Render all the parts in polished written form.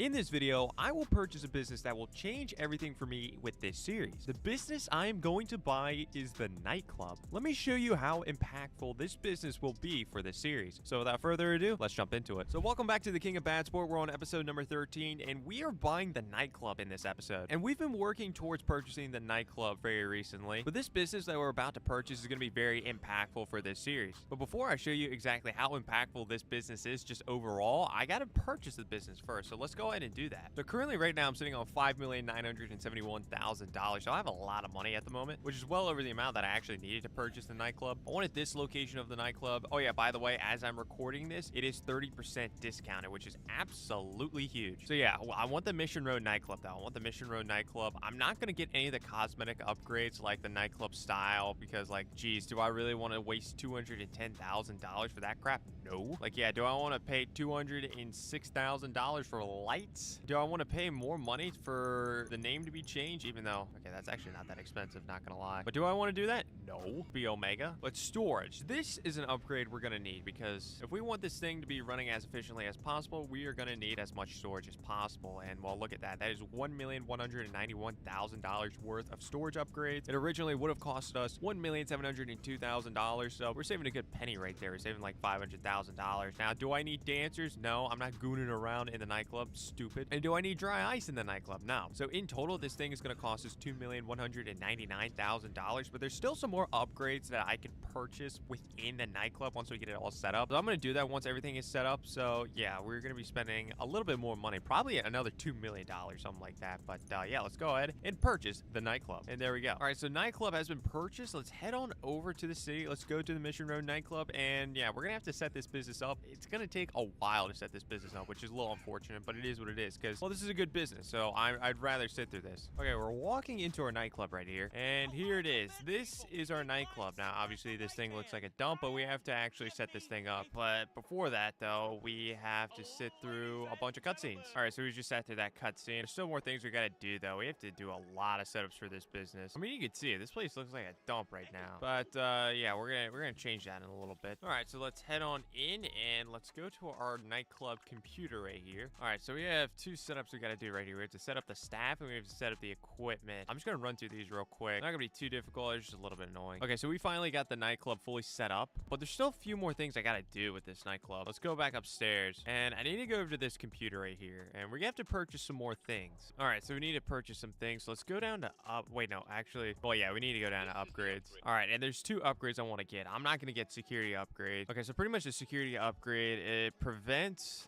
In this video, I will purchase a business that will change everything for me with this series. The business I am going to buy is the nightclub. Let me show you how impactful this business will be for this series. So without further ado, let's jump into it. So welcome back to the King of Bad Sport. We're on episode number 13, and we are buying the nightclub in this episode. And we've been working towards purchasing the nightclub very recently, but this business that we're about to purchase is going to be very impactful for this series. But before I show you exactly how impactful this business is just overall, I got to purchase the business first. So let's go ahead and do that. So currently right now I'm sitting on $5,971,000. So I have a lot of money at the moment, which is well over the amount that I actually needed to purchase the nightclub. I wanted this location of the nightclub. Oh yeah, by the way, as I'm recording this, it is 30% discounted, which is absolutely huge. So yeah, I want the Mission Road nightclub though. I want the Mission Road nightclub. I'm not going to get any of the cosmetic upgrades like the nightclub style because like, geez, do I really want to waste $210,000 for that crap? No. Like, yeah, do I want to pay $206,000 for lights? Do I want to pay more money for the name to be changed? Even though, okay, that's actually not that expensive, not gonna lie. But do I want to do that? No. Be Omega. But storage. This is an upgrade we're gonna need because if we want this thing to be running as efficiently as possible, we are gonna need as much storage as possible. And well, look at that. That is $1,191,000 worth of storage upgrades. It originally would have cost us $1,702,000. So we're saving a good penny right there. We're saving like $500,000. Now, do I need dancers? No, I'm not gooning around in the nightclub. Stupid. And do I need dry ice in the nightclub? No. So in total, this thing is going to cost us $2,199,000, but there's still some more upgrades that I can purchase within the nightclub once we get it all set up. So I'm going to do that once everything is set up. So yeah, we're going to be spending a little bit more money, probably another $2 million, something like that. But yeah, let's go ahead and purchase the nightclub. And there we go. All right, so nightclub has been purchased. Let's head on over to the city. Let's go to the Mission Road nightclub. And yeah, we're going to have to set this business up. It's going to take a while to set this business up, which is a little unfortunate, but it is what it is because, well, this is a good business, so I'd rather sit through this. Okay, we're walking into our nightclub right here, and here it is. This is our nightclub. Now, obviously, this thing looks like a dump, but we have to actually set this thing up. But before that, though, we have to sit through a bunch of cutscenes. All right, so we just sat through that cutscene. There's still more things we got to do, though. We have to do a lot of setups for this business. I mean, you can see it. This place looks like a dump right now. But yeah, we're gonna change that in a little bit. All right, so let's head on in and let's go to our nightclub computer right here. All right, so we have two setups we got to do right here. We have to set up the staff and we have to set up the equipment. I'm just gonna run through these real quick. Not gonna be too difficult. It's just a little bit annoying. Okay, so we finally got the nightclub fully set up, but there's still a few more things I gotta do with this nightclub. Let's go back upstairs, and I need to go over to this computer right here, and we're gonna have to purchase some more things. All right, so we need to purchase some things. So let's go down to wait, no, actually, well, yeah, we need to go down to upgrades. All right, and there's two upgrades I want to get. I'm not gonna get security upgrade. Okay, so pretty much the security upgrade, it prevents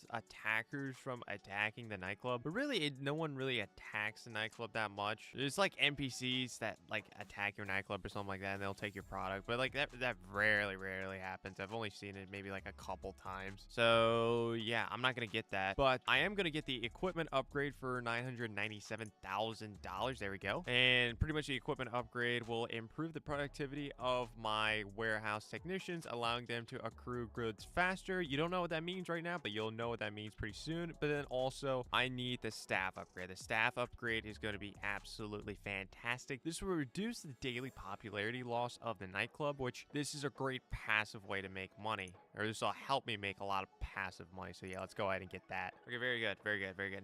attackers from attacking the nightclub, but really no one really attacks the nightclub that much. There's like NPCs that like attack your nightclub or something like that, and they'll take your product, but like that rarely happens. I've only seen it maybe like a couple times. So yeah, I'm not gonna get that, but I am gonna get the equipment upgrade for $997,000. There we go. And pretty much the equipment upgrade will improve the productivity of my warehouse technicians, allowing them to accrue goods faster. You don't know what that means right now, but you'll know what that means pretty soon. But then also I need the staff upgrade. The staff upgrade is going to be absolutely fantastic. This will reduce the daily popularity loss of the nightclub, which this is a great passive way to make money, or this will help me make a lot of passive money. So yeah, let's go ahead and get that. Okay, very good.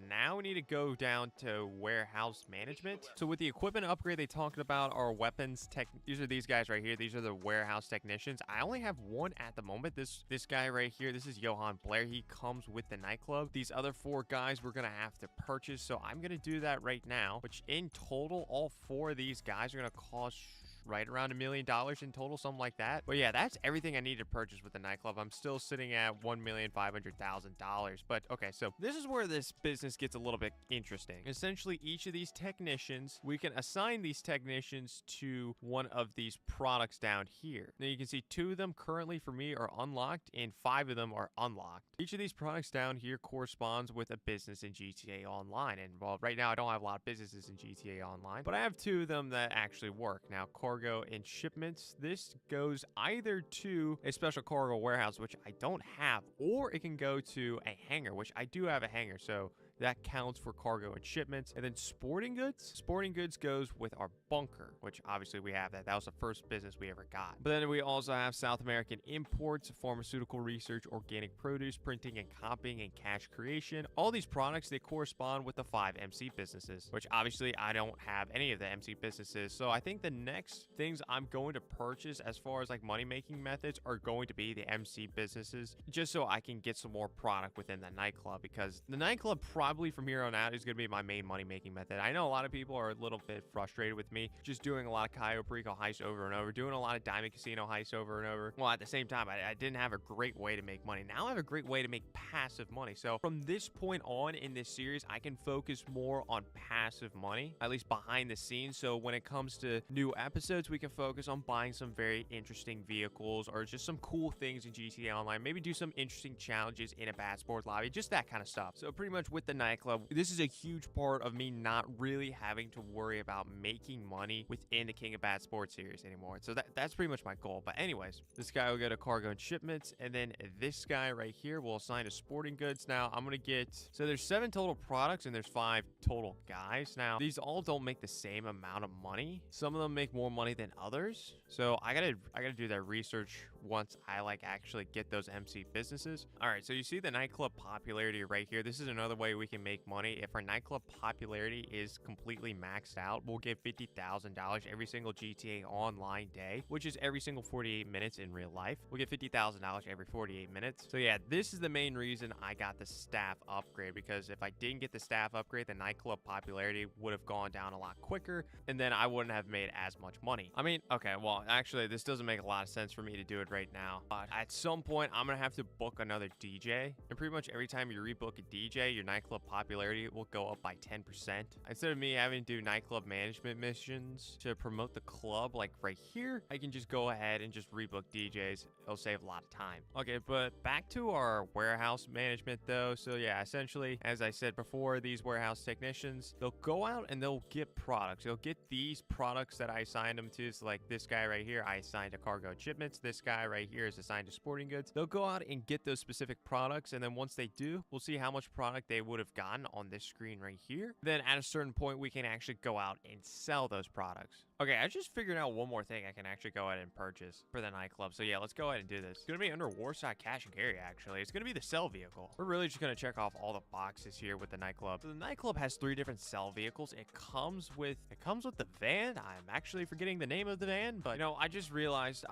Now we need to go down to warehouse management. So with the equipment upgrade, they talked about our weapons tech. These are these guys right here. These are the warehouse technicians. I only have one at the moment. This guy right here, this is Johan Blair. He comes with the nightclub. These other four guys we're gonna have to purchase, so I'm gonna do that right now, which in total all four of these guys are gonna cost right around $1 million in total, something like that. But yeah, that's everything I need to purchase with the nightclub. I'm still sitting at $1,500,000. But okay, so this is where this business gets a little bit interesting. Essentially, each of these technicians, we can assign these technicians to one of these products down here. Now you can see 2 of them currently for me are unlocked and 5 of them are unlocked. Each of these products down here corresponds with a business in GTA Online. And well, right now I don't have a lot of businesses in GTA Online, but I have 2 of them that actually work. Now, cargo and shipments, this goes either to a special cargo warehouse, which I don't have, or it can go to a hangar, which I do have a hangar. So That counts for cargo and shipments. And then sporting goods. Sporting goods goes with our bunker, which obviously we have that. That was the first business we ever got. But then we also have South American imports, pharmaceutical research, organic produce, printing and copying, and cash creation. All these products, they correspond with the 5 MC businesses, which obviously I don't have any of the MC businesses. So I think the next things I'm going to purchase as far as like money making methods are going to be the MC businesses, just so I can get some more product within the nightclub, because the nightclub probably from here on out is going to be my main money making method. I know a lot of people are a little bit frustrated with me just doing a lot of Cayo Perico heists over and over, doing a lot of Diamond Casino heists over and over. Well, at the same time, I didn't have a great way to make money. Now I have a great way to make passive money. So from this point on in this series, I can focus more on passive money, at least behind the scenes. So when it comes to new episodes, we can focus on buying some very interesting vehicles or just some cool things in GTA Online. Maybe do some interesting challenges in a bad sport lobby, just that kind of stuff. So pretty much with the nightclub, this is a huge part of me not really having to worry about making money within the King of Bad Sports series anymore. So that's pretty much my goal. But anyways, this guy will go to cargo and shipments, and then this guy right here will assign to sporting goods. Now I'm gonna get, so there's 7 total products and there's 5 total guys. Now these all don't make the same amount of money. Some of them make more money than others. So I gotta do that research once I like actually get those MC businesses. All right, so you see the nightclub popularity right here. This is another way we can make money. If our nightclub popularity is completely maxed out, we'll get $50,000 every single GTA Online day, which is every single 48 minutes in real life. We'll get $50,000 every 48 minutes. So yeah, this is the main reason I got the staff upgrade, because if I didn't get the staff upgrade, the nightclub popularity would have gone down a lot quicker, and then I wouldn't have made as much money. I mean, okay, well, actually, this doesn't make a lot of sense for me to do it right now, but at some point, I'm gonna have to book another DJ, and pretty much every time you rebook a DJ, your nightclub popularity will go up by 10%. Instead of me having to do nightclub management missions to promote the club, like right here, I can just go ahead and just rebook DJs. It'll save a lot of time. Okay, but back to our warehouse management though. So yeah, essentially, as I said before, these warehouse technicians, they'll go out and they'll get products. They'll get these products that I assigned them to. So like this guy right here, I assigned to cargo and shipments. This guy right here is assigned to sporting goods. They'll go out and get those specific products, and then once they do, we'll see how much product they would have gotten on this screen right here. Then at a certain point, we can actually go out and sell those products. Okay, I just figured out one more thing I can actually go ahead and purchase for the nightclub. So yeah, let's go ahead and do this. It's gonna be under Warsaw Cash and Carry, actually. It's gonna be the sell vehicle. We're really just gonna check off all the boxes here with the nightclub. So the nightclub has 3 different sell vehicles. It comes with the van. I'm actually forgetting the name of the van, but you know, I just realized,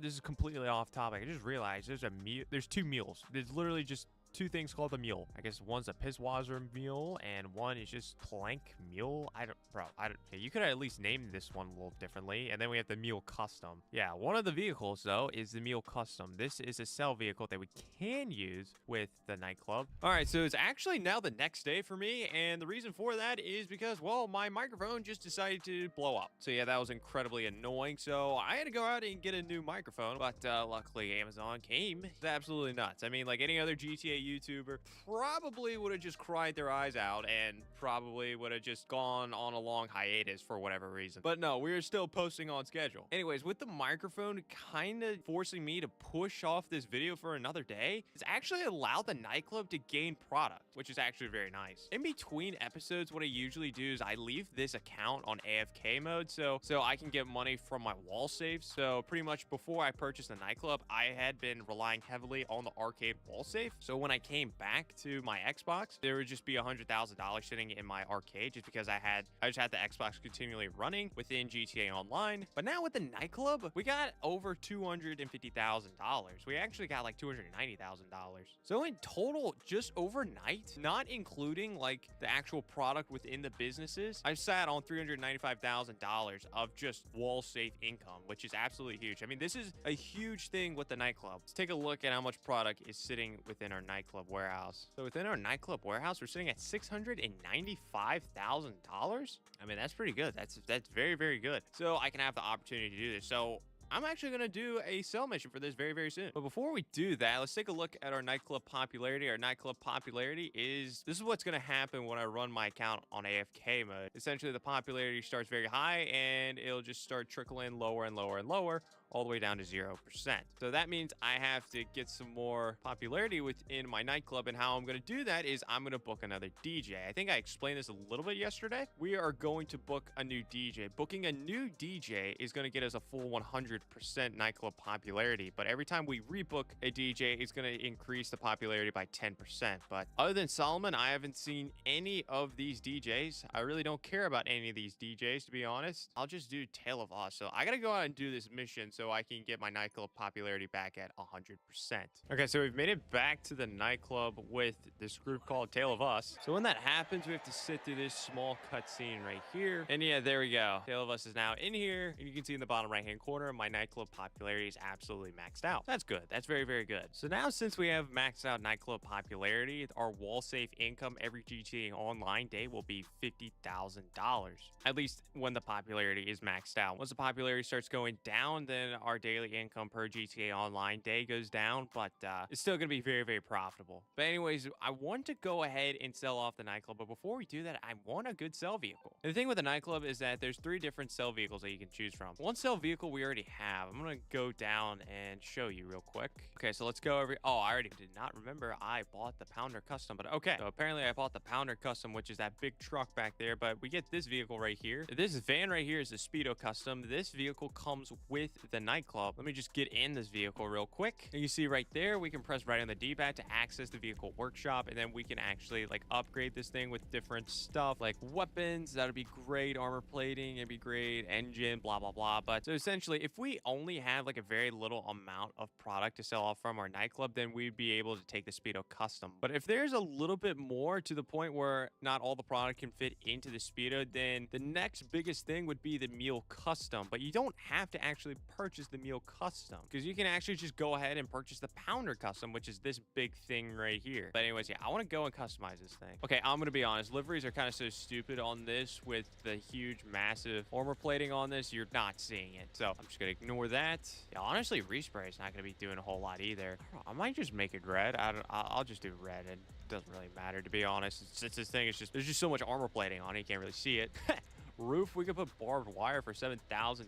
this is completely off topic. I just realized there's 2 mules. There's literally just 2 things called a mule. I guess one's a Pisswasser mule and one is just Plank mule. Okay, you could at least name this one a little differently. And then we have the mule custom. Yeah, one of the vehicles though is the mule custom. This is a sell vehicle that we can use with the nightclub. All right, so it's actually now the next day for me, and the reason for that is because, well, my microphone just decided to blow up. So yeah, that was incredibly annoying. So I had to go out and get a new microphone, but luckily Amazon came. It's absolutely nuts. I mean, like any other GTA YouTuber probably would have just cried their eyes out and probably would have just gone on a long hiatus for whatever reason. But no, we're still posting on schedule. Anyways, with the microphone kind of forcing me to push off this video for another day, it's actually allowed the nightclub to gain product, which is actually very nice. In between episodes, what I usually do is I leave this account on AFK mode so I can get money from my wall saves. So pretty much before I purchased the nightclub, I had been relying heavily on the arcade wall safe. So when I came back to my Xbox, there would just be $100,000 sitting in my arcade just because I just had the Xbox continually running within GTA Online. But now with the nightclub, we got over $250,000. We actually got like $290,000. So in total, just overnight, not including like the actual product within the businesses, I've sat on $395,000 of just wall safe income, which is absolutely huge. I mean, this is a huge thing with the nightclub. Let's take a look at how much product is sitting within our nightclub warehouse. So within our nightclub warehouse, we're sitting at $695,000. I mean, that's pretty good. That's very, very good. So I can have the opportunity to do this. So I'm actually going to do a sell mission for this very, very soon. But before we do that, let's take a look at our nightclub popularity. Our nightclub popularity this is what's going to happen when I run my account on AFK mode. Essentially, the popularity starts very high and it'll just start trickling lower and lower and lower all the way down to 0%. So that means I have to get some more popularity within my nightclub. And how I'm going to do that is I'm going to book another DJ. I think I explained this a little bit yesterday. We are going to book a new DJ. Booking a new DJ is going to get us a full 100% nightclub popularity. But every time we rebook a DJ, it's going to increase the popularity by 10%. But other than Solomon, I haven't seen any of these DJs. I really don't care about any of these DJs, to be honest. I'll just do Tale of Us. So I got to go out and do this mission so I can get my nightclub popularity back at 100%. Okay, so we've made it back to the nightclub with this group called Tale of Us. So when that happens, we have to sit through this small cutscene right here. And yeah, there we go. Tale of Us is now in here. And you can see in the bottom right-hand corner, my nightclub popularity is absolutely maxed out. That's good. That's very, very good. So now since we have maxed out nightclub popularity, our wall safe income every GTA Online day will be $50,000. At least when the popularity is maxed out. Once the popularity starts going down, then our daily income per GTA Online day goes down, but it's still going to be very, very profitable. But anyways, I want to go ahead and sell off the nightclub, but before we do that, I want a good sell vehicle. And the thing with the nightclub is that there's 3 different sell vehicles that you can choose from. One sell vehicle we already have. I'm going to go down and show you real quick. Okay, so let's go over. Oh, I already did not remember I bought the Pounder Custom, but okay. So apparently I bought the Pounder Custom, which is that big truck back there, but we get this vehicle right here. This van right here is the Speedo Custom. This vehicle comes with the nightclub. Let me just get in this vehicle real quick. And you see right there, we can press right on the D-pad to access the vehicle workshop, and then we can actually like upgrade this thing with different stuff like weapons. That'd be great. Armor plating, it'd be great. Engine, blah, blah, blah. But so essentially, if we only have like a very little amount of product to sell off from our nightclub, then we'd be able to take the Speedo Custom. But if there's a little bit more to the point where not all the product can fit into the Speedo, then the next biggest thing would be the Mule Custom. But you don't have to actually purchase the Mule Custom, because you can actually just go ahead and purchase the Pounder Custom, which is this big thing right here. But anyways, yeah, I want to go and customize this thing. Okay, I'm going to be honest. Liveries are kind of so stupid on this with the huge, massive armor plating on this. You're not seeing it. So I'm just going to ignore that. Yeah, honestly, respray is not going to be doing a whole lot either. I might just make it red. I'll just do red. It doesn't really matter, to be honest. It's this thing. It's just, there's just so much armor plating on it. You can't really see it. Roof, we could put barbed wire for $7,000.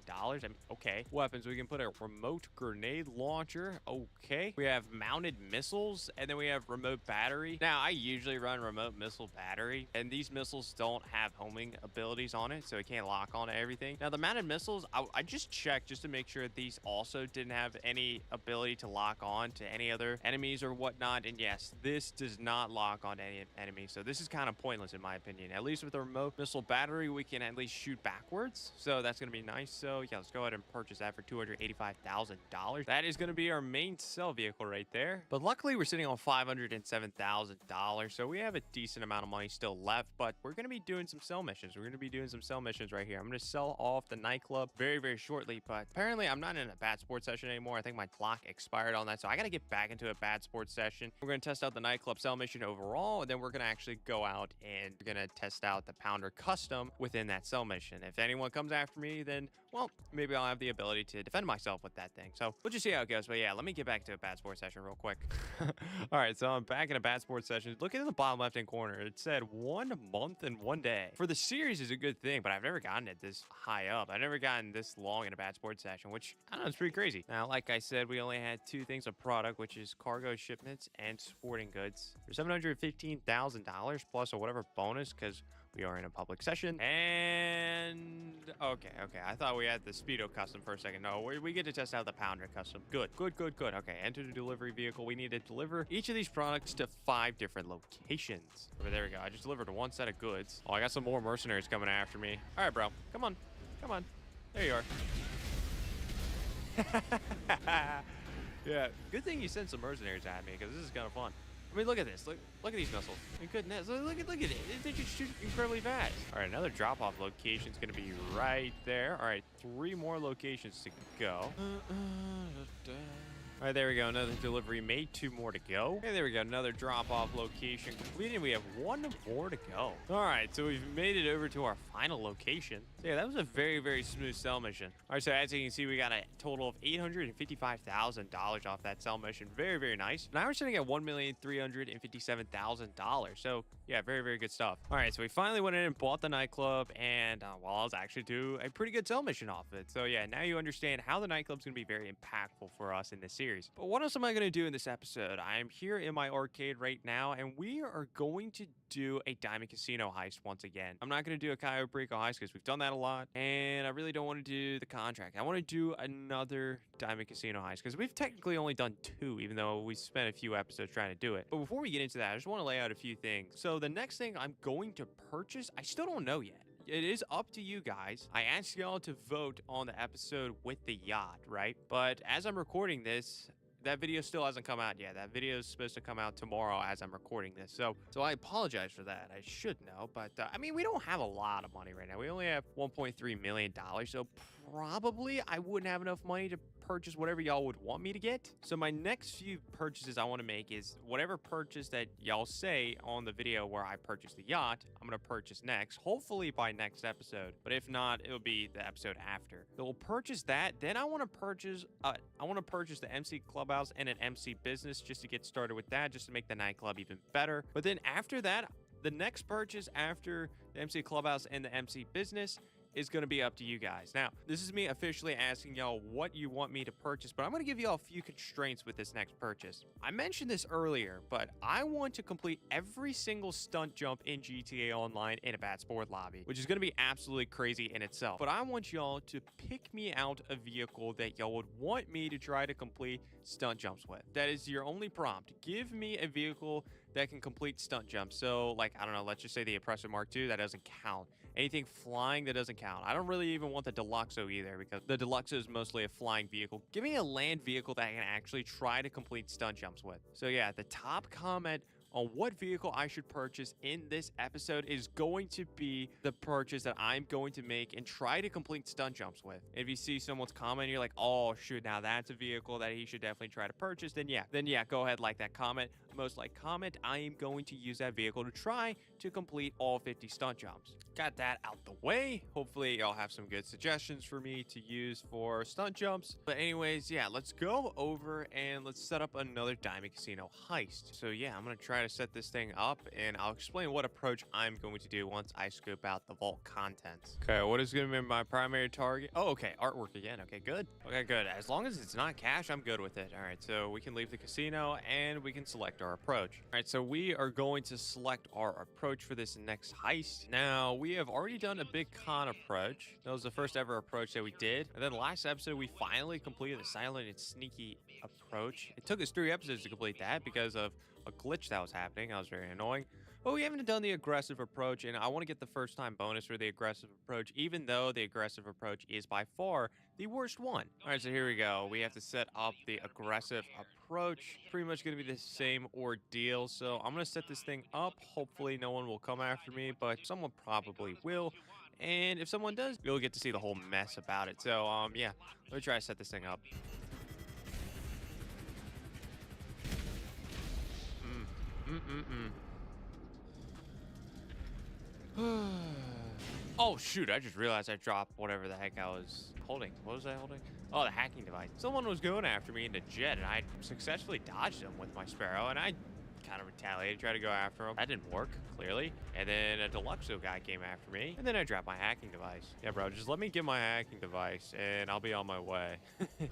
I mean, okay. Weapons, we can put a remote grenade launcher. Okay. We have mounted missiles, and then we have remote battery. Now, I usually run remote missile battery, and these missiles don't have homing abilities on it, so it can't lock on to everything. Now, the mounted missiles, I just checked just to make sure these also didn't have any ability to lock on to any other enemies or whatnot. And yes, this does not lock on to any enemies, so this is kind of pointless in my opinion. At least with the remote missile battery, we can at least shoot backwards, so that's gonna be nice. So yeah, let's go ahead and purchase that for $285,000. That is gonna be our main sell vehicle right there. But luckily we're sitting on $507,000, so we have a decent amount of money still left. But we're gonna be doing some sell missions. We're gonna be doing some sell missions right here. I'm gonna sell off the nightclub very, very shortly, but apparently I'm not in a bad sports session anymore. I think my clock expired on that, so I gotta get back into a bad sports session. We're gonna test out the nightclub sell mission overall, and then we're gonna actually go out and we're gonna test out the Pounder Custom within that sell mission. If anyone comes after me, then, well, maybe I'll have the ability to defend myself with that thing. So we'll just see how it goes. But yeah, let me get back to a bad sports session real quick. All right, so I'm back in a bad sports session. Look at the bottom left-hand corner. It said 1 month and 1 day. For the series is a good thing, but I've never gotten it this high up. I've never gotten this long in a bad sports session, which, I don't know, it's pretty crazy. Now, like I said, we only had 2 things of product, which is cargo shipments and sporting goods for $715,000 plus or whatever bonus, because we are in a public session. And okay, I thought we had the Speedo Custom for a second. No, we get to test out the Pounder Custom. Good. Okay, enter the delivery vehicle. We need to deliver each of these products to 5 different locations. But there we go. I just delivered 1 set of goods. Oh, I got some more mercenaries coming after me. All right, bro, come on. There you are. Yeah, good thing you sent some mercenaries at me, because this is kind of fun. I mean, look at this. Look at these missiles. I mean, goodness. Look at it. They just shoot incredibly fast. All right, another drop-off location is going to be right there. All right, 3 more locations to go. All right, there we go. Another delivery made. 2 more to go. Okay, there we go. Another drop-off location completed. We have 1 more to go. All right, so we've made it over to our final location. So yeah, that was a very, very smooth sell mission. All right, so as you can see, we got a total of $855,000 off that sell mission. Very, very nice. Now we're sitting at $1,357,000. So yeah, very, very good stuff. All right, so we finally went in and bought the nightclub, and well, I was actually do a pretty good sell mission off of it. So yeah, now you understand how the nightclub's gonna be very impactful for us in this series. But what else am I going to do in this episode? I am here in my arcade right now, and we are going to do a Diamond Casino heist once again. I'm not going to do a Cayo Perico heist because we've done that a lot, and I really don't want to do the contract. I want to do another Diamond Casino heist because we've technically only done 2, even though we spent a few episodes trying to do it. But before we get into that, I just want to lay out a few things. So the next thing I'm going to purchase, I still don't know yet. It is up to you guys. I asked y'all to vote on the episode with the yacht, right? But as I'm recording this, that video still hasn't come out yet. That video is supposed to come out tomorrow as I'm recording this. So I apologize for that. I should know, but I mean, we don't have a lot of money right now. We only have $1.3 million. So probably I wouldn't have enough money to purchase whatever y'all would want me to get. So my next few purchases I want to make is whatever purchase that y'all say on the video where I purchase the yacht, I'm going to purchase next, hopefully by next episode. But if not, it'll be the episode after. So we'll purchase that. Then I want to purchase the MC Clubhouse and an MC Business just to get started with that, just to make the nightclub even better. But then after that, the next purchase after the MC Clubhouse and the MC Business is going to be up to you guys. Now, this is me officially asking y'all what you want me to purchase, but I'm going to give y'all a few constraints with this next purchase. I mentioned this earlier, but I want to complete every single stunt jump in GTA Online in a bad sport lobby, which is going to be absolutely crazy in itself. But I want y'all to pick me out a vehicle that y'all would want me to try to complete stunt jumps with. That is your only prompt. Give me a vehicle that can complete stunt jumps. So, like, I don't know, let's just say the Oppressor Mark II, that doesn't count. Anything flying, that doesn't count. I don't really even want the Deluxo either, because the Deluxo is mostly a flying vehicle. Give me a land vehicle that I can actually try to complete stunt jumps with. So yeah, the top comment on what vehicle I should purchase in this episode is going to be the purchase that I'm going to make and try to complete stunt jumps with. If you see someone's comment and you're like, oh shoot, now that's a vehicle that he should definitely try to purchase, then yeah, go ahead, like that comment. Most like comment, I am going to use that vehicle to try to complete all 50 stunt jumps. Got that out the way. Hopefully y'all have some good suggestions for me to use for stunt jumps. But anyways, yeah, let's go over and let's set up another Diamond Casino heist. So yeah, I'm gonna try to set this thing up, and I'll explain what approach I'm going to do once I scope out the vault contents. Okay, what is going to be my primary target? Oh, okay, artwork again. Okay, good. Okay, good. As long as it's not cash, I'm good with it. All right, so we can leave the casino and we can select our approach. All right, so we are going to select our approach for this next heist. Now, we have already done a big con approach. That was the first ever approach that we did. And then last episode, we finally completed the silent and sneaky approach. It took us 3 episodes to complete that because of a glitch that was happening. That was very annoying. But we haven't done the aggressive approach, and I want to get the first time bonus for the aggressive approach, even though the aggressive approach is by far the worst one. All right, so here we go. We have to set up the aggressive approach. Pretty much going to be the same ordeal. So I'm going to set this thing up. Hopefully no one will come after me, but someone probably will. And if someone does, you'll get to see the whole mess about it. So yeah, let me try to set this thing up. Oh shoot, I just realized I dropped whatever the heck I was holding. What was I holding? Oh, the hacking device. Someone was going after me in the jet, and I successfully dodged him with my Sparrow, and I kind of retaliated, tried to go after him. That didn't work, clearly. And then a Deluxo guy came after me, and then I dropped my hacking device. Yeah, bro, just let me get my hacking device, and I'll be on my way.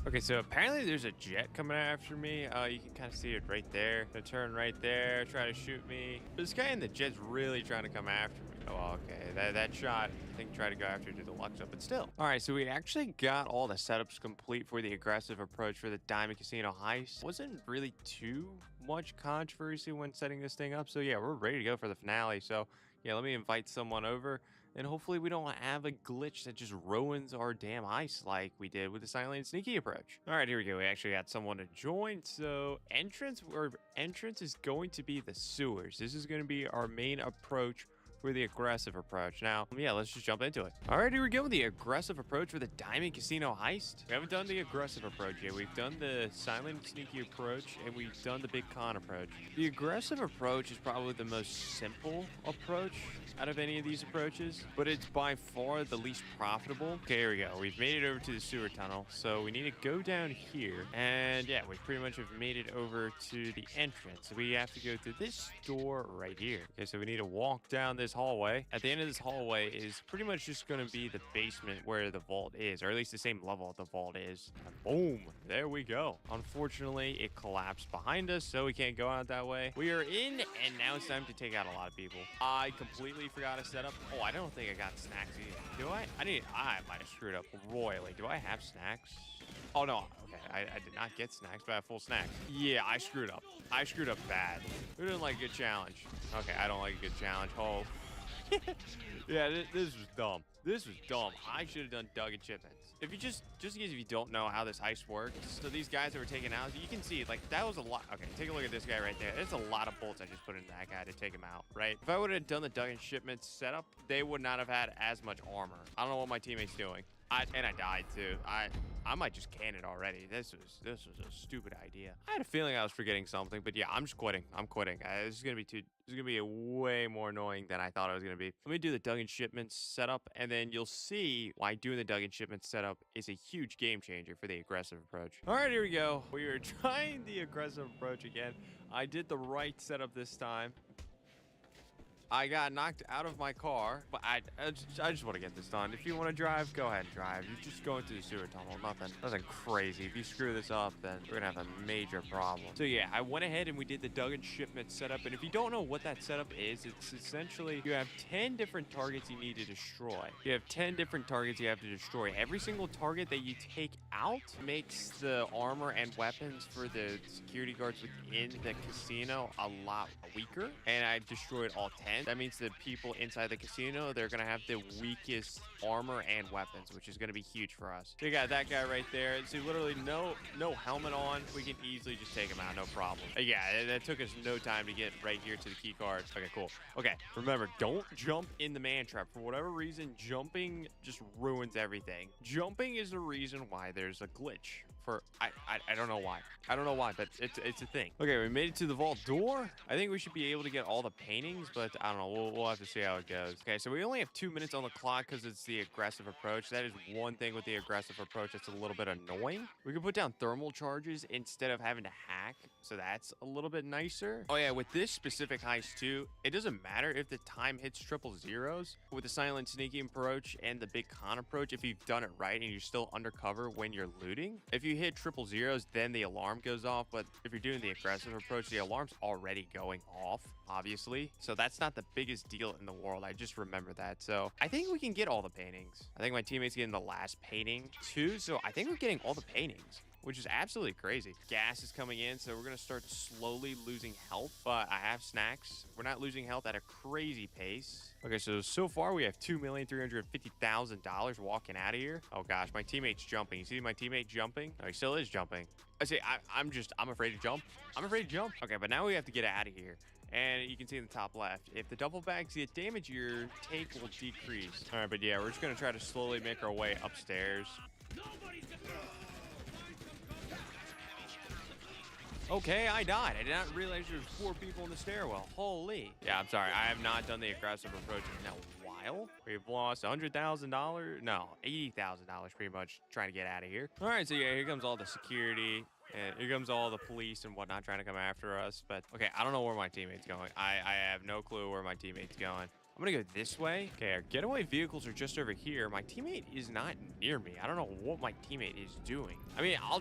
Okay, so apparently there's a jet coming after me. You can kind of see it right there. Gonna turn right there, try to shoot me. But this guy in the jet's really trying to come after me. Oh, okay. That shot, I think, tried to go after the Deluxo, but still. All right, so we actually got all the setups complete for the aggressive approach for the Diamond Casino heist. Wasn't really too much controversy when setting this thing up. So yeah, we're ready to go for the finale. So yeah, let me invite someone over, and hopefully we don't have a glitch that just ruins our damn heist like we did with the silent and sneaky approach. All right, here we go. We actually got someone to join. So entrance is going to be the sewers. This is going to be our main approach for the aggressive approach. Now, yeah, let's just jump into it. All right, here we go with the aggressive approach for the Diamond Casino heist. We haven't done the aggressive approach yet. We've done the silent sneaky approach, and we've done the big con approach. The aggressive approach is probably the most simple approach out of any of these approaches, but it's by far the least profitable. Okay, here we go. We've made it over to the sewer tunnel, so we need to go down here, and yeah, we pretty much have made it over to the entrance. We have to go through this door right here. Okay, so we need to walk down this hallway. At the end of this hallway is pretty much just going to be the basement where the vault is, or at least the same level the vault is. And boom, there we go. Unfortunately, it collapsed behind us, so we can't go out that way. We are in, and now it's time to take out a lot of people. I completely forgot to set up. Oh, I don't think I got snacks either. Do I? I might have screwed up royally. Do I have snacks? Oh, no. Okay, I did not get snacks, but I have full snacks. Yeah, I screwed up. I screwed up bad. Who didn't like a good challenge? Okay, I don't like a good challenge. Oh. Yeah, this was dumb. This was dumb. I should have done Duggan shipments. If you just in case if you don't know how this heist works, so these guys that were taken out, you can see, like, that was a lot. Okay, take a look at this guy right there. There's a lot of bolts I just put into that guy to take him out, right? If I would have done the Duggan shipments setup, they would not have had as much armor. I don't know what my teammate's doing. And I died too. I might just can it already. This was a stupid idea. I had a feeling I was forgetting something, but yeah, I'm just quitting. I'm quitting. This is gonna be a way more annoying than I thought it was gonna be. Let me do the Duggan shipments setup, and then you'll see why doing the Duggan shipments setup is a huge game changer for the aggressive approach. All right, here we go. We are trying the aggressive approach again. I did the right setup this time. I got knocked out of my car, but I just want to get this done. If you want to drive, go ahead and drive. You're just going through the sewer tunnel. Nothing crazy. If you screw this up, then we're going to have a major problem. So yeah, I went ahead and we did the Duggan shipment setup. And if you don't know what that setup is, it's essentially you have 10 different targets you need to destroy. You have 10 different targets you have to destroy. Every single target that you take out makes the armor and weapons for the security guards within the casino a lot weaker. And I destroyed all 10. That means the people inside the casino, they're going to have the weakest armor and weapons, which is going to be huge for us. So you got that guy right there. See, literally no helmet on. We can easily just take him out, no problem. Yeah, that took us no time to get right here to the key card. Okay, cool. Okay, remember, don't jump in the man trap. For whatever reason, jumping just ruins everything. Jumping is the reason why there's a glitch. I don't know why. I don't know why, but it's a thing. Okay, we made it to the vault door. I think we should be able to get all the paintings, but I don't know. We'll have to see how it goes. Okay, so we only have 2 minutes on the clock because it's the aggressive approach. That is one thing with the aggressive approach that's a little bit annoying. We can put down thermal charges instead of having to hack, so that's a little bit nicer. Oh yeah, with this specific heist too, it doesn't matter if the time hits triple zeros. With the silent sneaking approach and the big con approach, if you've done it right and you're still undercover when you're looting, if you hit triple zeros, then the alarm goes off. But if you're doing the aggressive approach, the alarm's already going off, obviously. So that's not the biggest deal in the world. I just remember that. So I think we can get all the paintings. I think my teammate's getting the last painting too. So I think we're getting all the paintings, which is absolutely crazy. Gas is coming in, so we're gonna start slowly losing health, but I have snacks. We're not losing health at a crazy pace. Okay, so far we have $2,350,000 walking out of here. Oh gosh, my teammate's jumping. You see my teammate jumping? Oh, he still is jumping. I say, I'm afraid to jump. I'm afraid to jump. Okay, but now we have to get out of here. And you can see in the top left, if the double bags get damaged, your take will decrease. All right, but yeah, we're just gonna try to slowly make our way upstairs. Okay, I died. I did not realize there was 4 people in the stairwell. Holy. Yeah, I'm sorry. I have not done the aggressive approach in a while. We've lost $100,000. No, $80,000 pretty much trying to get out of here. All right, so yeah, here comes all the security. And here comes all the police and whatnot trying to come after us. But, okay, I don't know where my teammate's going. I have no clue where my teammate's going. I'm gonna go this way. Okay, our getaway vehicles are just over here. My teammate is not near me. I don't know what my teammate is doing. I mean, I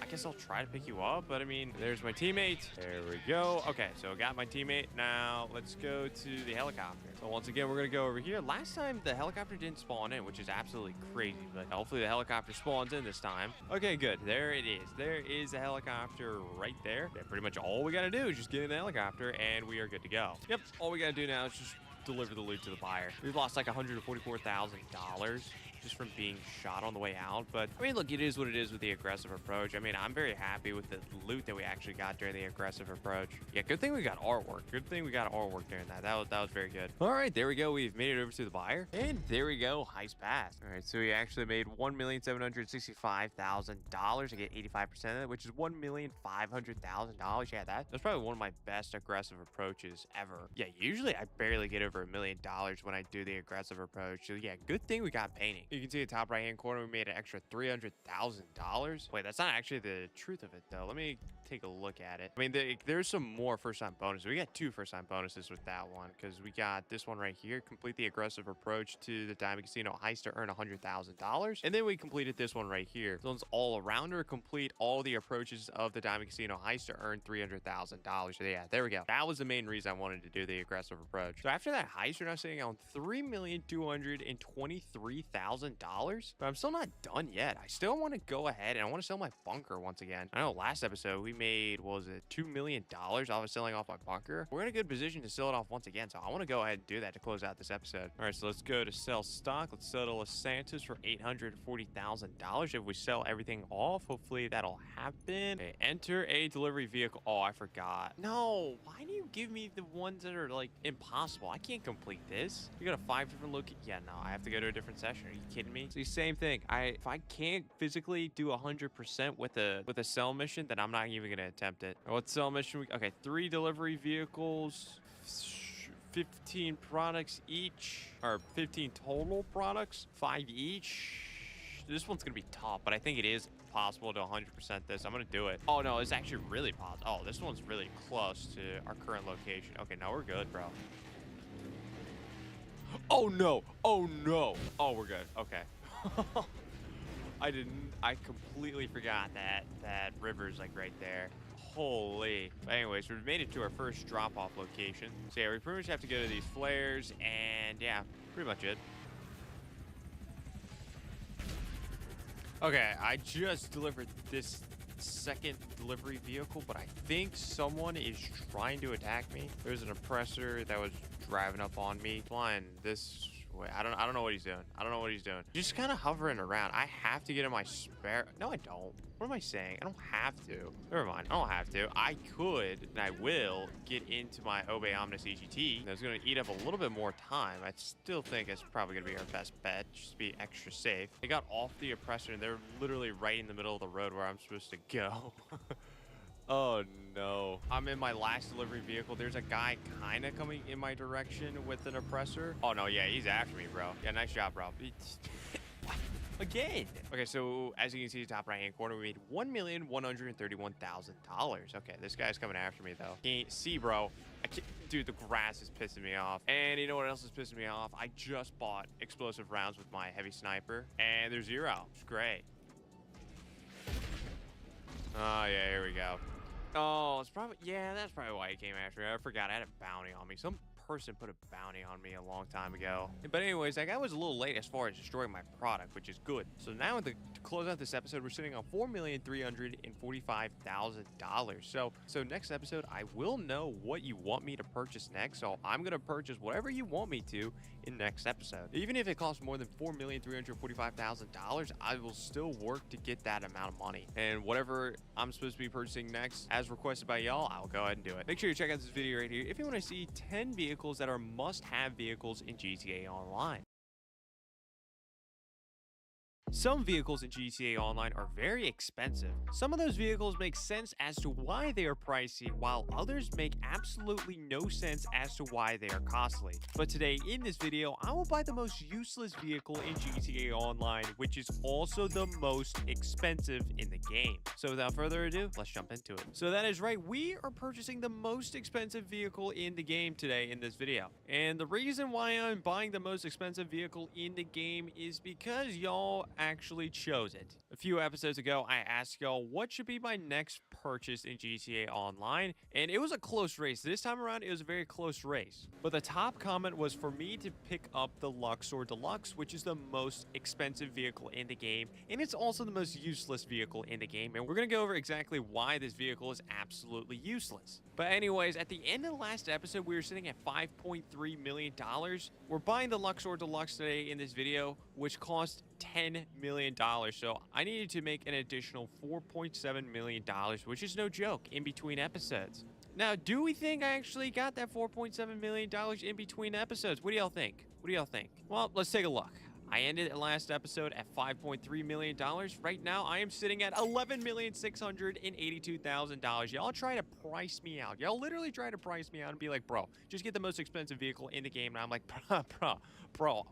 guess I'll try to pick you up, but I mean, there's my teammate. There we go. Okay, so I got my teammate. Now let's go to the helicopter. So once again, we're gonna go over here. Last time the helicopter didn't spawn in, which is absolutely crazy, but hopefully the helicopter spawns in this time. Okay, good. There it is. There is a helicopter right there. Yeah, pretty much all we gotta do is just get in the helicopter and we are good to go. Yep, all we gotta do now is just deliver the loot to the buyer. We've lost like $144,000. just from being shot on the way out. But I mean, look, it is what it is with the aggressive approach. I mean, I'm very happy with the loot that we actually got during the aggressive approach. Yeah, good thing we got artwork. Good thing we got artwork during that. That was very good. All right, there we go. We've made it over to the buyer, and there we go. Heist passed. All right, so we actually made $1,765,000. I get 85% of it, which is $1,500,000. Yeah, that's probably one of my best aggressive approaches ever. Yeah, usually I barely get over $1 million when I do the aggressive approach. So yeah, good thing we got painting. You can see the top right hand corner, we made an extra $300,000. Wait, that's not actually the truth of it though. Let me take a look at it. I mean, there's some more first time bonuses. We got 2 first time bonuses with that one, because we got this one right here: complete the aggressive approach to the Diamond Casino heist to earn $100,000. And then we completed this one right here. This one's all arounder: complete all the approaches of the Diamond Casino heist to earn $300,000. So yeah, there we go. That was the main reason I wanted to do the aggressive approach. So after that heist, we're now sitting on $3,223,000. But I'm still not done yet. I still want to go ahead and I want to sell my bunker once again. I know last episode we made, what was it, $2 million off of selling off my bunker. We're in a good position to sell it off once again, so I want to go ahead and do that to close out this episode. All right, so let's go to sell stock. Let's sell to Los Santos for $840,000. If we sell everything off, hopefully that'll happen. Okay, enter a delivery vehicle. Oh, I forgot. No, why do you give me the ones that are like impossible? I can't complete this. You got a 5 different locations. Yeah, no, I have to go to a different session. Are you kidding me? It's the same thing. If I can't physically do 100% with a sell mission, then I'm not even gonna attempt it. What sell mission? Okay, 3 delivery vehicles, 15 products each, or 15 total products, 5 each. This one's gonna be tough, but I think it is possible to 100% this. I'm gonna do it. Oh no, it's actually really possible. Oh, this one's really close to our current location. Okay, now we're good, bro. Oh no, oh no. Oh, we're good. Okay. I completely forgot that river's like right there. Holy. But anyways, we've made it to our first drop-off location. So yeah, we pretty much have to go to these flares, and yeah, pretty much it. Okay, I just delivered this second delivery vehicle, but I think someone is trying to attack me. There's an oppressor that was driving up on me, flying this way. I don't know what he's doing. I don't know what he's doing. Just kind of hovering around. I have to get in my spare. No, I don't. What am I saying? I don't have to. Never mind. I don't have to. I could, and I will, get into my Obey Omnis EGT. That's going to eat up a little bit more time. I still think it's probably going to be our best bet, just to be extra safe. They got off the oppressor, and they're literally right in the middle of the road where I'm supposed to go. Oh no. I'm in my last delivery vehicle. There's a guy kind of coming in my direction with an oppressor. Oh no, yeah, he's after me, bro. Yeah, nice job, bro. Again. Okay, so as you can see, top right hand corner, we made $1,131,000. Okay, this guy's coming after me though. Can't see, bro. I can't, dude, the grass is pissing me off. And you know what else is pissing me off? I just bought explosive rounds with my heavy sniper, and they're 0. It's great. Oh yeah, here we go. Oh, it's probably, yeah, that's probably why he came after me. I forgot I had a bounty on me. Some person put a bounty on me a long time ago. But anyways, that guy was a little late as far as destroying my product, which is good. So now to close out this episode, we're sitting on $4,345,000. So next episode, I will know what you want me to purchase next. So I'm going to purchase whatever you want me to in next episode. Even if it costs more than $4,345,000, I will still work to get that amount of money. And whatever I'm supposed to be purchasing next, as requested by y'all, I'll go ahead and do it. Make sure you check out this video right here if you want to see 10 vehicles that are must-have vehicles in GTA Online. Some vehicles in GTA Online are very expensive. Some of those vehicles make sense as to why they are pricey, while others make absolutely no sense as to why they are costly. But today in this video, I will buy the most useless vehicle in GTA Online, which is also the most expensive in the game. So without further ado, let's jump into it. So that is right, we are purchasing the most expensive vehicle in the game today in this video. And the reason why I'm buying the most expensive vehicle in the game is because y'all actually chose it. A few episodes ago, I asked y'all what should be my next purchase in GTA Online, and it was a close race. This time around, it was a very close race. But the top comment was for me to pick up the Luxor Deluxe, which is the most expensive vehicle in the game, and it's also the most useless vehicle in the game, and we're gonna go over exactly why this vehicle is absolutely useless. But anyways, at the end of the last episode, we were sitting at $5.3 million. We're buying the Luxor Deluxe today in this video, which cost $10 million. So I needed to make an additional $4.7 million, which is no joke, in between episodes. Now, do we think I actually got that $4.7 million in between episodes? What do y'all think? What do y'all think? Well, let's take a look. I ended the last episode at $5.3 million. Right now, I am sitting at $11,682,000. Y'all try to price me out. Y'all literally try to price me out and be like, bro, just get the most expensive vehicle in the game. And I'm like, bro,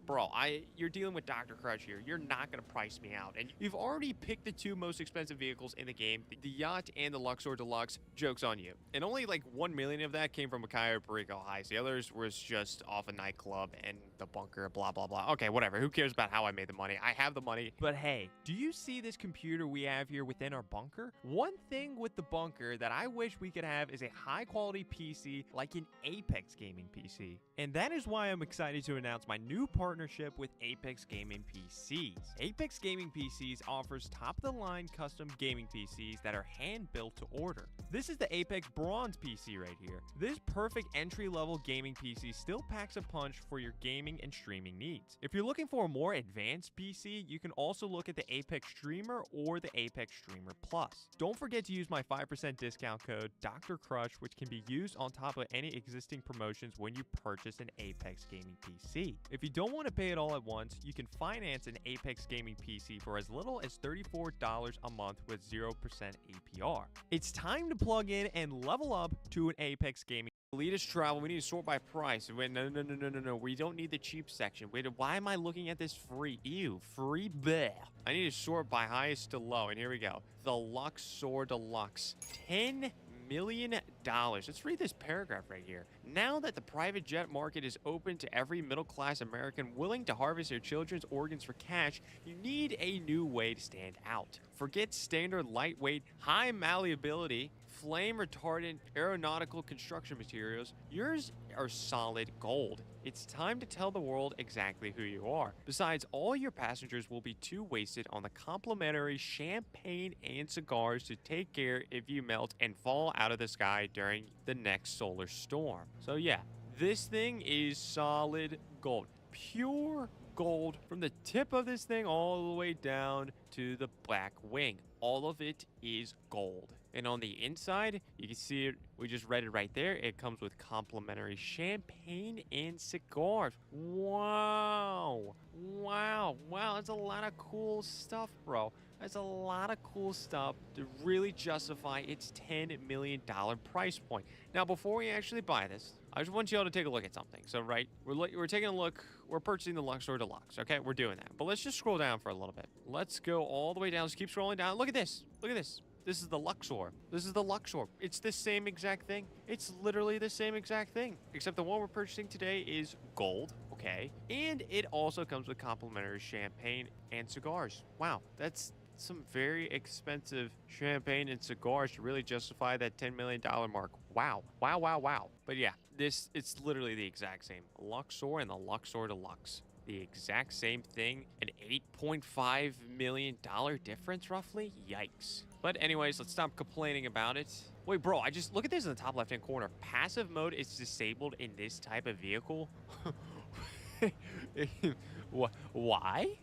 you're dealing with Dr. Crutch here. You're not going to price me out. And you've already picked the two most expensive vehicles in the game, the Yacht and the Luxor Deluxe. Joke's on you. And only like 1 million of that came from a Cayo Perico heist. The others was just off a nightclub and the bunker, blah, blah, blah. Okay, whatever. Who cares about how I made the money? I have the money. But hey, do you see this computer we have here within our bunker? One thing with the bunker that I wish we could have is a high quality PC like an Apex Gaming PC. And that is why I'm excited to announce my new partnership with Apex Gaming PCs. Apex Gaming PCs offers top-of-the-line custom gaming PCs that are hand-built to order. This is the Apex Bronze PC right here. This perfect entry-level gaming PC still packs a punch for your gaming and streaming needs. If you're looking for a more advanced PC, you can also look at the Apex Streamer or the Apex Streamer Plus. Don't forget to use my 5% discount code Dr. Crush, which can be used on top of any existing promotions when you purchase an Apex Gaming PC. If you don't want to pay it all at once, you can finance an Apex Gaming PC for as little as $34 a month with 0% APR. It's time to plug in and level up to an Apex Gaming. Elitist travel, we need to sort by price. Wait, no. We don't need the cheap section. Wait, why am I looking at this free? Ew, free bleh. I need to sort by highest to low, and here we go. The Luxor Deluxe. $10 million. Let's read this paragraph right here. Now that the private jet market is open to every middle-class American willing to harvest their children's organs for cash, you need a new way to stand out. Forget standard lightweight, high malleability, flame retardant aeronautical construction materials. Yours are solid gold. It's time to tell the world exactly who you are. Besides, all your passengers will be too wasted on the complimentary champagne and cigars to take care if you melt and fall out of the sky during the next solar storm. So yeah, this thing is solid gold. Pure gold from the tip of this thing all the way down to the back wing. All of it is gold. And on the inside, you can see it. We just read it right there. It comes with complimentary champagne and cigars. Wow. That's a lot of cool stuff, bro. That's a lot of cool stuff to really justify its $10 million price point. Now, before we actually buy this, I just want y'all to take a look at something. So, right, we're taking a look. We're purchasing the Luxor Deluxe, okay? We're doing that. But let's just scroll down for a little bit. Let's go all the way down. Let's keep scrolling down. Look at this. Look at this. This is the Luxor. This is the Luxor. It's the same exact thing. It's literally the same exact thing. Except the one we're purchasing today is gold, okay? And it also comes with complimentary champagne and cigars. Wow, that's some very expensive champagne and cigars to really justify that $10 million mark. Wow. But yeah, it's literally the exact same. Luxor and the Luxor Deluxe. The exact same thing, an $8.5 million difference roughly? Yikes. But anyways, let's stop complaining about it. Wait, bro, I just look at this in the top left-hand corner. Passive mode is disabled in this type of vehicle. Why?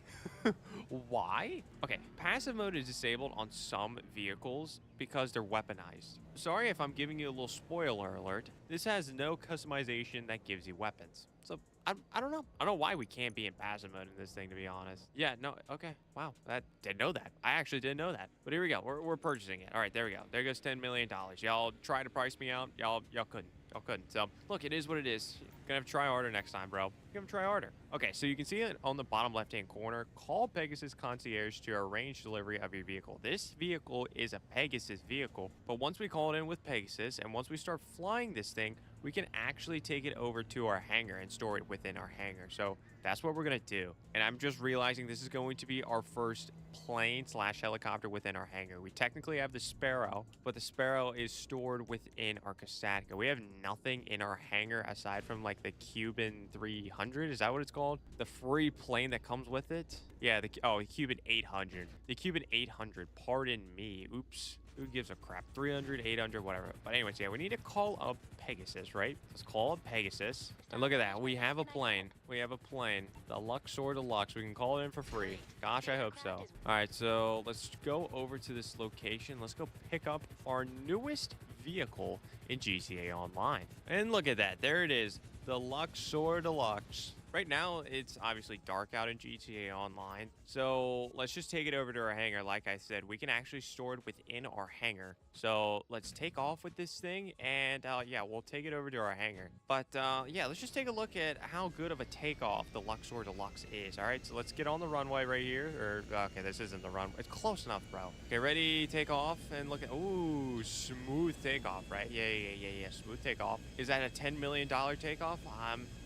Why? Okay, passive mode is disabled on some vehicles because they're weaponized. Sorry if I'm giving you a little spoiler alert. This has no customization that gives you weapons. So I don't know. I don't know why we can't be in passive mode in this thing, to be honest. Yeah, no, okay. Wow, I didn't know that. I actually didn't know that. But here we go. We're purchasing it. All right, there we go. There goes $10 million. Y'all try to price me out. Y'all couldn't. Y'all couldn't. So, look, it is what it is. Gonna have to try harder next time, bro. Gonna try harder. Okay, so you can see it on the bottom left-hand corner. Call Pegasus Concierge to arrange delivery of your vehicle. This vehicle is a Pegasus vehicle, but once we call it in with Pegasus, and once we start flying this thing, we can actually take it over to our hangar and store it within our hangar. So that's what we're gonna do. And I'm just realizing this is going to be our first plane/helicopter within our hangar. We technically have the Sparrow, but the Sparrow is stored within our Kasatka. We have nothing in our hangar aside from like the Cuban 300. Is that what it's called? The free plane that comes with it. Yeah, the Cuban 800. The Cuban 800. Pardon me. Oops. Who gives a crap? 300, 800, whatever. But anyways, yeah, we need to call up Pegasus, right? Let's call up Pegasus. And look at that. We have a plane. We have a plane. The Luxor Deluxe. We can call it in for free. Gosh, I hope so. All right, so let's go over to this location. Let's go pick up our newest vehicle in GTA Online. And look at that. There it is. The Luxor Deluxe. Right now, it's obviously dark out in GTA Online, so let's just take it over to our hangar. Like I said, we can actually store it within our hangar. So let's take off with this thing, and yeah, we'll take it over to our hangar. But yeah, let's just take a look at how good of a takeoff the Luxor Deluxe is. All right, so let's get on the runway right here. Okay, this isn't the runway. It's close enough, bro. Okay, ready, take off, and look at, ooh, smooth takeoff, right? Yeah, smooth takeoff. Is that a $10 million takeoff?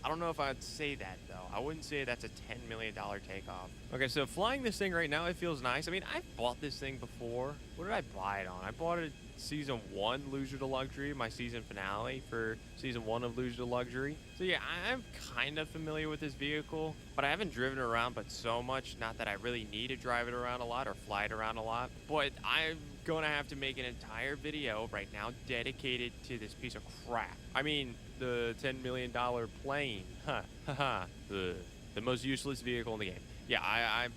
I don't know if I'd say that, though. I wouldn't say that's a $10 million takeoff. Okay, so flying this thing right now, it feels nice. I mean, I've bought this thing before. What did I buy it on? I bought it Season 1 Luxury to Luxury, my season finale for Season 1 of Luxury to Luxury. So yeah, I'm kind of familiar with this vehicle, but I haven't driven it around but so much. Not that I really need to drive it around a lot or fly it around a lot, but I'm going to have to make an entire video right now dedicated to this piece of crap. I mean, the $10 million plane. The most useless vehicle in the game. Yeah, I'm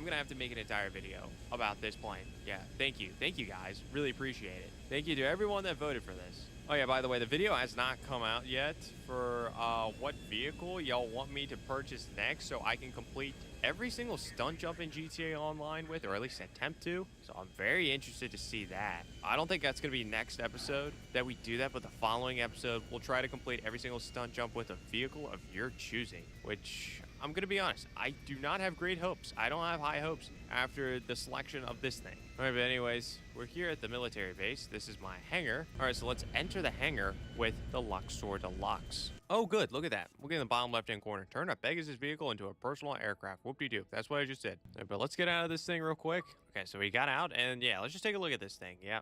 gonna have to make an entire video about this plane. Yeah, thank you guys, really appreciate it. Thank you to everyone that voted for this. Oh yeah, by the way, the video has not come out yet for what vehicle y'all want me to purchase next, so I can complete every single stunt jump in GTA Online with, or at least attempt to. So I'm very interested to see that. I don't think that's gonna be next episode that we do that, but the following episode we'll try to complete every single stunt jump with a vehicle of your choosing, which I'm gonna be honest, I do not have great hopes. I don't have high hopes after the selection of this thing. All right, but anyways, we're here at the military base. This is my hangar. All right, so let's enter the hangar with the Luxor Deluxe. Oh, good. Look at that. Look in the bottom left-hand corner. Turn a Pegasus vehicle into a personal aircraft. Whoop-de-doo. That's what I just did. Right, but let's get out of this thing real quick. Okay, so we got out, and yeah, let's just take a look at this thing. Yeah,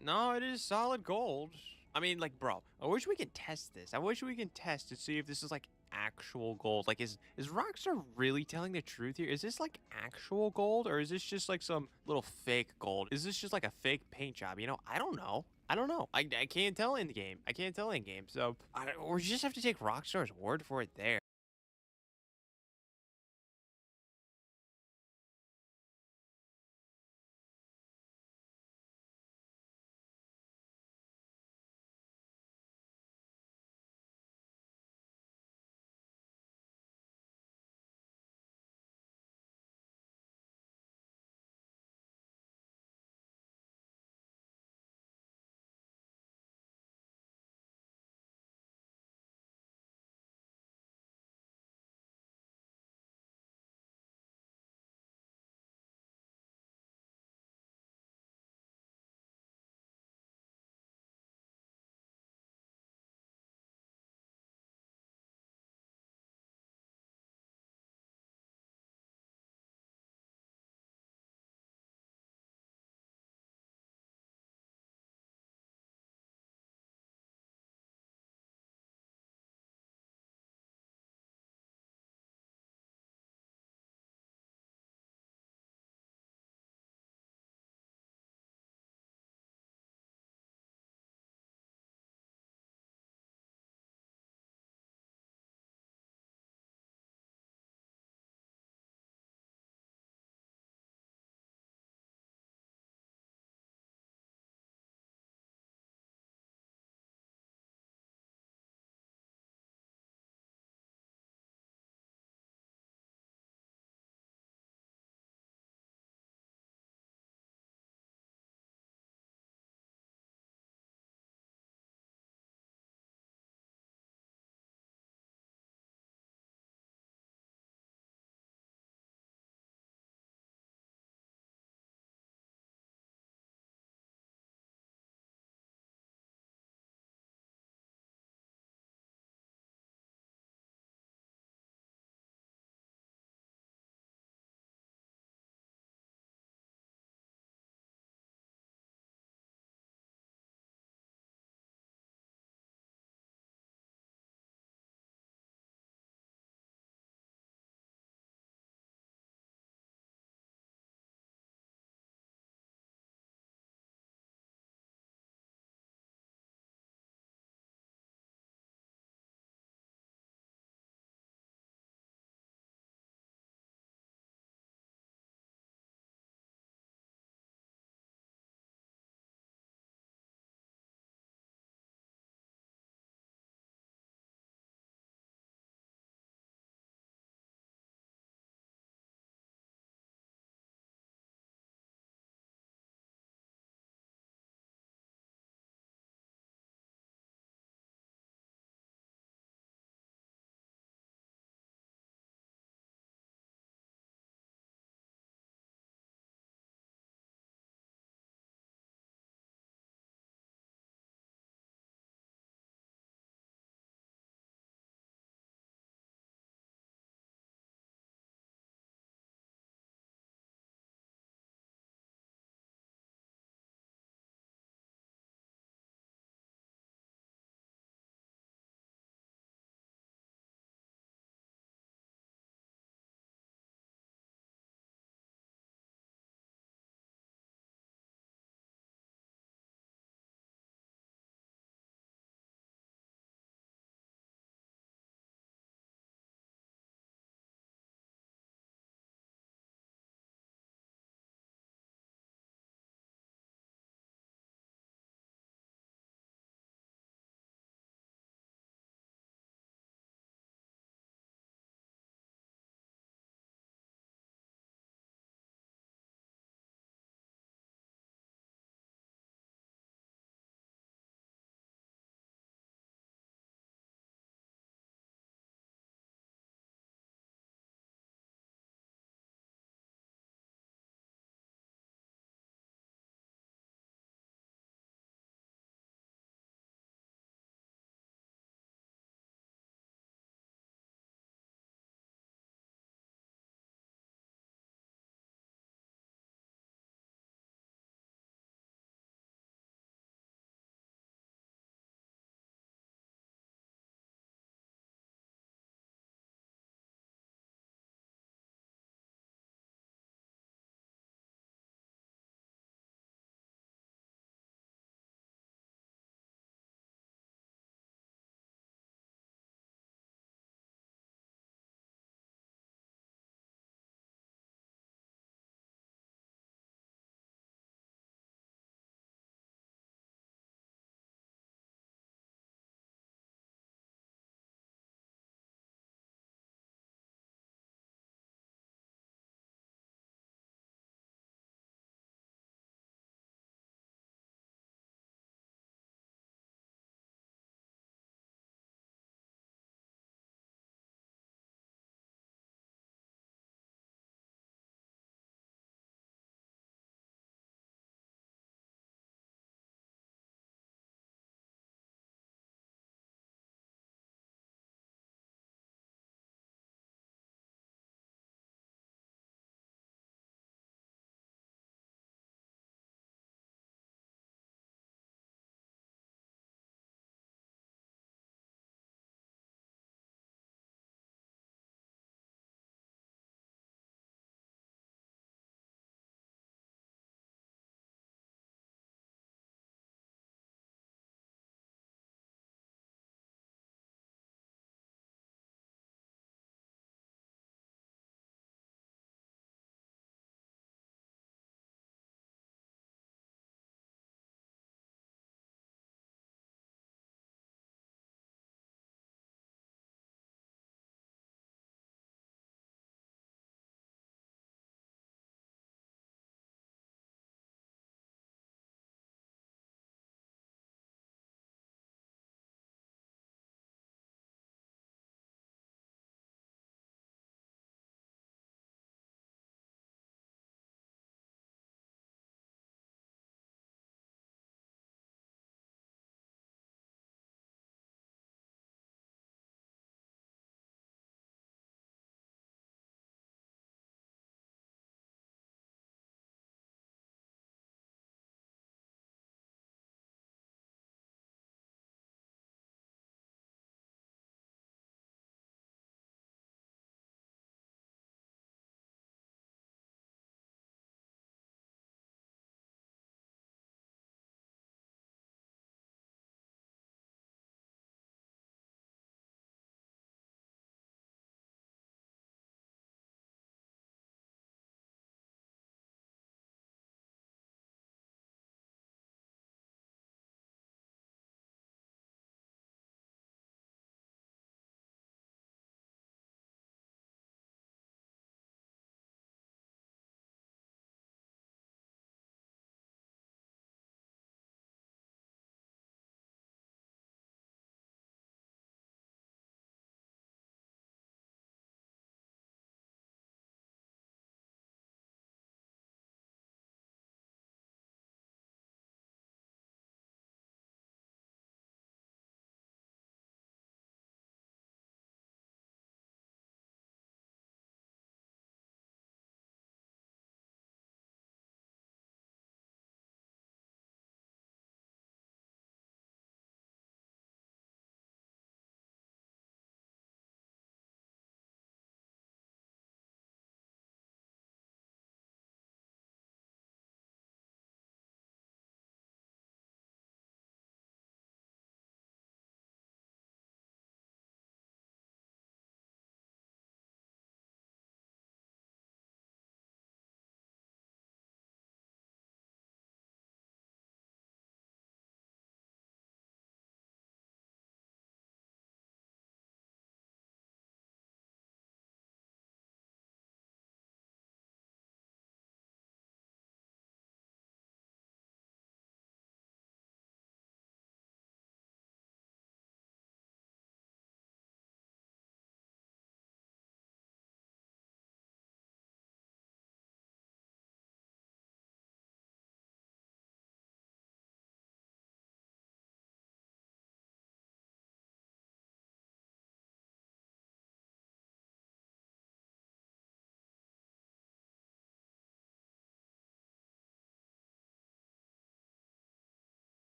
No, it is solid gold. I mean, like, bro, I wish we could test this. I wish we can test to see if this is, like, actual gold. Like, is Rockstar really telling the truth here? Is this, like, actual gold, or is this just, like, some little fake gold? Is this just, like, a fake paint job? You know, I don't know. I can't tell in the game. I can't tell in game. So, we just have to take Rockstar's word for it there.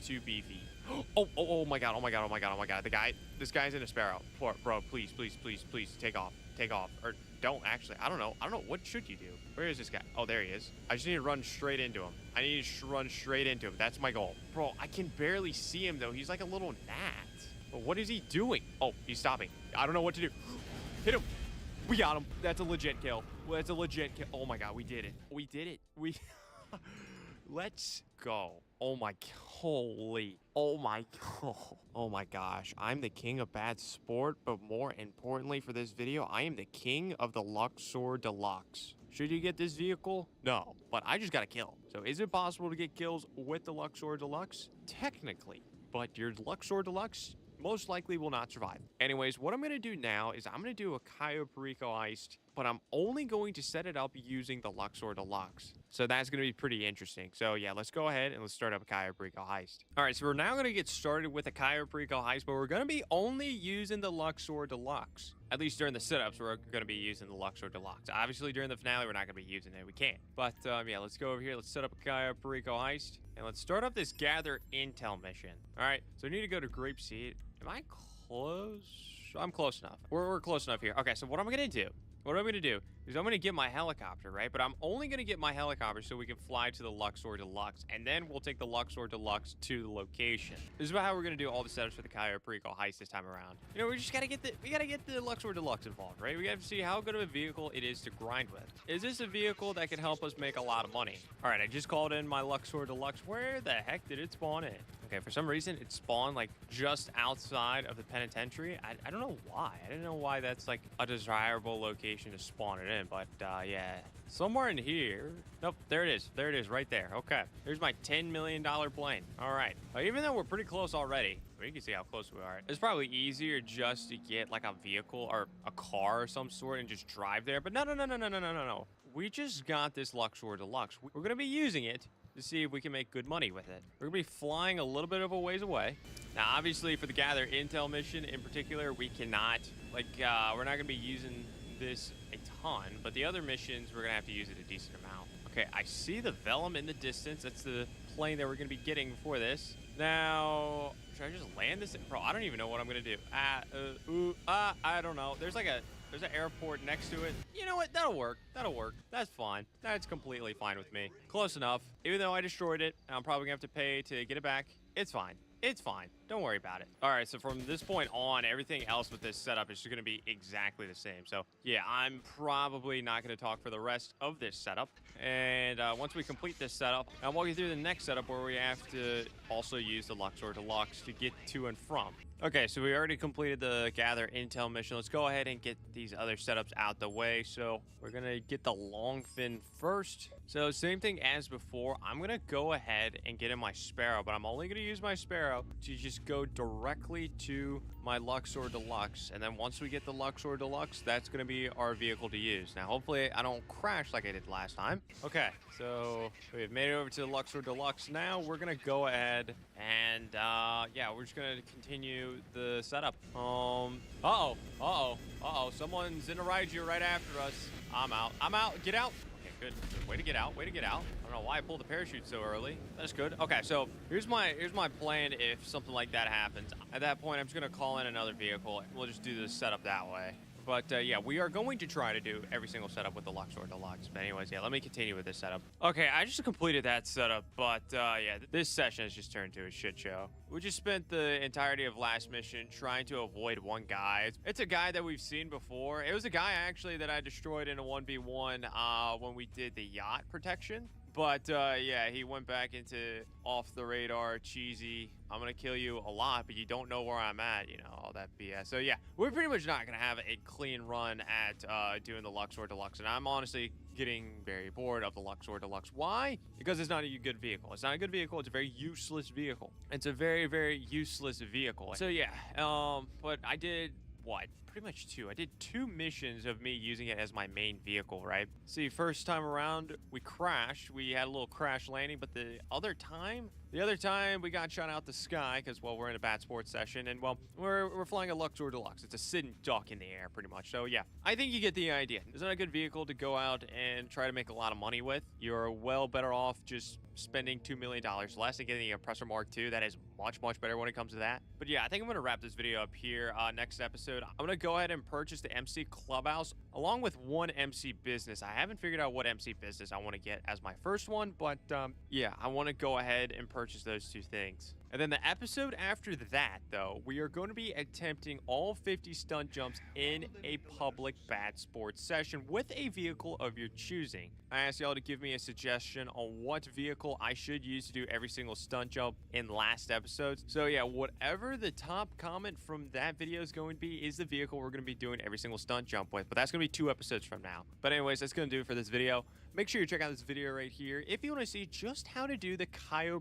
too beefy. Oh my god, oh my god, oh my god, oh my god. This guy's in a Sparrow. Bro, please, please, please, please, take off. Take off. Or don't, actually. I don't know. What should you do? Where is this guy? Oh, there he is. I just need to run straight into him. I need to run straight into him. That's my goal. Bro, I can barely see him, though. He's like a little gnat. But what is he doing? Oh, he's stopping. I don't know what to do. Hit him. We got him. That's a legit kill. That's a legit kill. Oh, my God. We did it. We did it. Let's go. Oh my, holy, oh my, oh my gosh. I'm the king of bad sport, but more importantly for this video, I am the king of the Luxor Deluxe. Should you get this vehicle? No, but I just got a kill. So is it possible to get kills with the Luxor Deluxe? Technically, but your Luxor Deluxe most likely will not survive. Anyways, what I'm going to do now is I'm going to do a Cayo Perico heist, but I'm only going to set it up using the Luxor Deluxe. So that's going to be pretty interesting. So yeah, let's go ahead and let's start up a Cayo Perico heist. All right, so we're now going to get started with a Cayo Perico heist, but we're going to be only using the Luxor Deluxe. At least during the setups, we're going to be using the Luxor Deluxe. Obviously, during the finale, we're not going to be using it. We can't. But yeah, let's go over here. Let's set up a Cayo Perico heist. And let's start up this gather intel mission. All right, so we need to go to Grapeseed. Am I close? I'm close enough. We're close enough here. Okay, so what I'm going to do is I'm going to get my helicopter, right? But I'm only going to get my helicopter so we can fly to the Luxor Deluxe, and then we'll take the Luxor Deluxe to the location. This is about how we're going to do all the setups for the Cayo Perico heist this time around. You know, we just got to get the Luxor Deluxe involved, right? We got to see how good of a vehicle it is to grind with. Is this a vehicle that can help us make a lot of money? All right, I just called in my Luxor Deluxe. Where the heck did it spawn in? Okay, for some reason, it spawned like just outside of the penitentiary. I don't know why. I didn't know why that's like a desirable location to spawn it in, but yeah, somewhere in here. Nope, there it is. There it is right there. Okay, there's my $10 million plane. All right, even though we're pretty close already, you can see how close we are. It's probably easier just to get like a vehicle or a car of some sort and just drive there, but no. We just got this Luxor Deluxe. We're gonna be using it to see if we can make good money with it. We're gonna be flying a little bit of a ways away. Now, obviously, for the Gather Intel mission in particular, we cannot, like, we're not gonna be using this a ton, but the other missions, we're gonna have to use it a decent amount. Okay, I see the Velum in the distance. That's the plane that we're gonna be getting for this. Now, should I just land this? Bro, I don't even know what I'm gonna do. I don't know. There's an airport next to it. You know what? That'll work. That'll work. That's fine. That's completely fine with me. Close enough. Even though I destroyed it, I'm probably gonna have to pay to get it back. It's fine. It's fine. Don't worry about it. All right, so from this point on, everything else with this setup is just going to be exactly the same. So, yeah, I'm probably not going to talk for the rest of this setup. And once we complete this setup, I'll walk you through the next setup where we have to also use the Luxor Deluxe to get to and from. Okay, so we already completed the Gather Intel mission. Let's go ahead and get these other setups out the way. So we're going to get the Longfin first. So same thing as before. I'm going to go ahead and get in my Sparrow, but I'm only going to use my Sparrow to just go directly to my Luxor Deluxe. And then once we get the Luxor Deluxe, that's going to be our vehicle to use. Now, hopefully I don't crash like I did last time. Okay, so we've made it over to the Luxor Deluxe. Now we're going to go ahead and, yeah, we're just going to continue the setup. Someone's in a Raiju right after us. I'm out. Get out. Okay, good. Way to get out. I don't know why I pulled the parachute so early. That's good. Okay, so here's my plan if something like that happens. At that point, I'm just gonna call in another vehicle. We'll just do the setup that way. But yeah, we are going to try to do every single setup with the Luxor Deluxe. But anyways, yeah, let me continue with this setup. Okay, I just completed that setup, but yeah, this session has just turned into a shit show. We just spent the entirety of last mission trying to avoid one guy. It's a guy that we've seen before. It was a guy, actually, that I destroyed in a 1v1 when we did the yacht protection. But yeah, he went back into off the radar, cheesy. I'm gonna kill you a lot, but you don't know where I'm at, you know, all that BS. So yeah, we're pretty much not gonna have a clean run at doing the Luxor Deluxe, and I'm honestly getting very bored of the Luxor Deluxe. Why? Because it's not a good vehicle. It's not a good vehicle. It's a very useless vehicle. It's a very, very useless vehicle. So yeah, but I did what? pretty much two. I did 2 missions of me using it as my main vehicle, right? See, first time around, we crashed. We had a little crash landing, but the other time we got shot out the sky because, well, we're in a bad sports session, and, well, we're flying a Luxor Deluxe. It's a sit and duck in the air, pretty much. So, yeah, I think you get the idea. It's not a good vehicle to go out and try to make a lot of money with. You're well better off just spending $2 million less and getting a Oppressor Mark II. That is much, much better when it comes to that. But yeah, I think I'm going to wrap this video up here. Next episode, I'm going to go ahead and purchase the MC Clubhouse along with one MC Business. I haven't figured out what MC Business I want to get as my first one, but yeah, I want to go ahead and purchase those 2 things. And then the episode after that, though, we are going to be attempting all 50 stunt jumps in a public bad sports session with a vehicle of your choosing. I asked y'all to give me a suggestion on what vehicle I should use to do every single stunt jump in last episodes. So yeah, whatever the top comment from that video is going to be is the vehicle we're going to be doing every single stunt jump with. But that's going to be 2 episodes from now. But anyways, that's going to do it for this video. Make sure you check out this video right here if you want to see just how to do the Caio